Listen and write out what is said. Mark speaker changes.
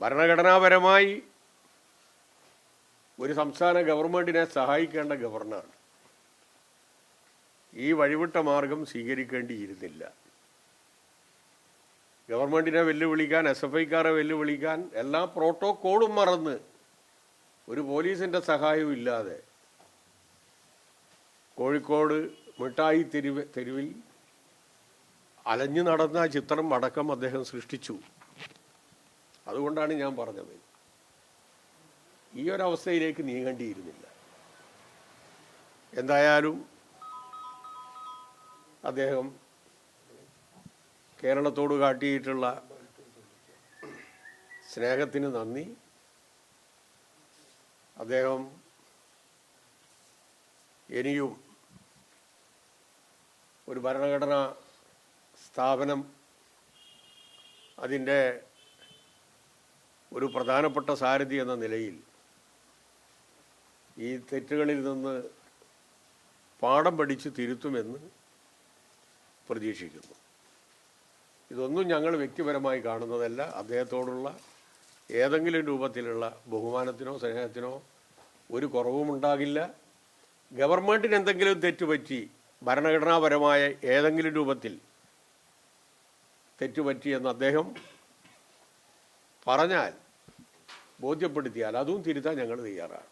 Speaker 1: ഭരണഘടനാപരമായി ഒരു സംസ്ഥാന ഗവൺമെൻറ്റിനെ സഹായിക്കേണ്ട ഗവർണർ ഈ വഴിവിട്ട മാർഗം സ്വീകരിക്കേണ്ടിയിരുന്നില്ല. ഗവൺമെൻറ്റിനെ വെല്ലുവിളിക്കാൻ, SFIക്കാരെ വെല്ലുവിളിക്കാൻ എല്ലാ പ്രോട്ടോക്കോളും മറന്ന് ഒരു പോലീസിൻ്റെ സഹായവും ഇല്ലാതെ കോഴിക്കോട് മിഠായി തെരുവിൽ അലഞ്ഞു നടന്ന ചിത്രം അടക്കം അദ്ദേഹം സൃഷ്ടിച്ചു. അതുകൊണ്ടാണ് ഞാൻ പറഞ്ഞത്, ഈ ഒരവസ്ഥയിലേക്ക് നീങ്ങേണ്ടിയിരുന്നില്ല. എന്തായാലും അദ്ദേഹം കേരളത്തോട് കാട്ടിയിട്ടുള്ള സ്നേഹത്തിന് നന്ദി. അദ്ദേഹം ഇനിയും ഒരു ഭരണഘടനാ സ്ഥാപനം അതിൻ്റെ ഒരു പ്രധാനപ്പെട്ട സാരഥി എന്ന നിലയിൽ ഈ തെറ്റുകളിൽ നിന്ന് പാഠം പഠിച്ച് തിരുത്തുമെന്ന് പ്രതീക്ഷിക്കുന്നു. ഇതൊന്നും ഞങ്ങൾ വ്യക്തിപരമായി കാണുന്നതല്ല. അദ്ദേഹത്തോടുള്ള ഏതെങ്കിലും രൂപത്തിലുള്ള ബഹുമാനത്തിനോ സ്നേഹത്തിനോ ഒരു കുറവുമുണ്ടാകില്ല. ഗവൺമെൻറ്റിന് എന്തെങ്കിലും തെറ്റുപറ്റി, ഭരണഘടനാപരമായ ഏതെങ്കിലും രൂപത്തിൽ തെറ്റുപറ്റിയെന്ന് അദ്ദേഹം പറഞ്ഞാൽ, ബോധ്യപ്പെടുത്തിയാൽ അതും തിരുത്താൻ ഞങ്ങൾ തയ്യാറാണ്.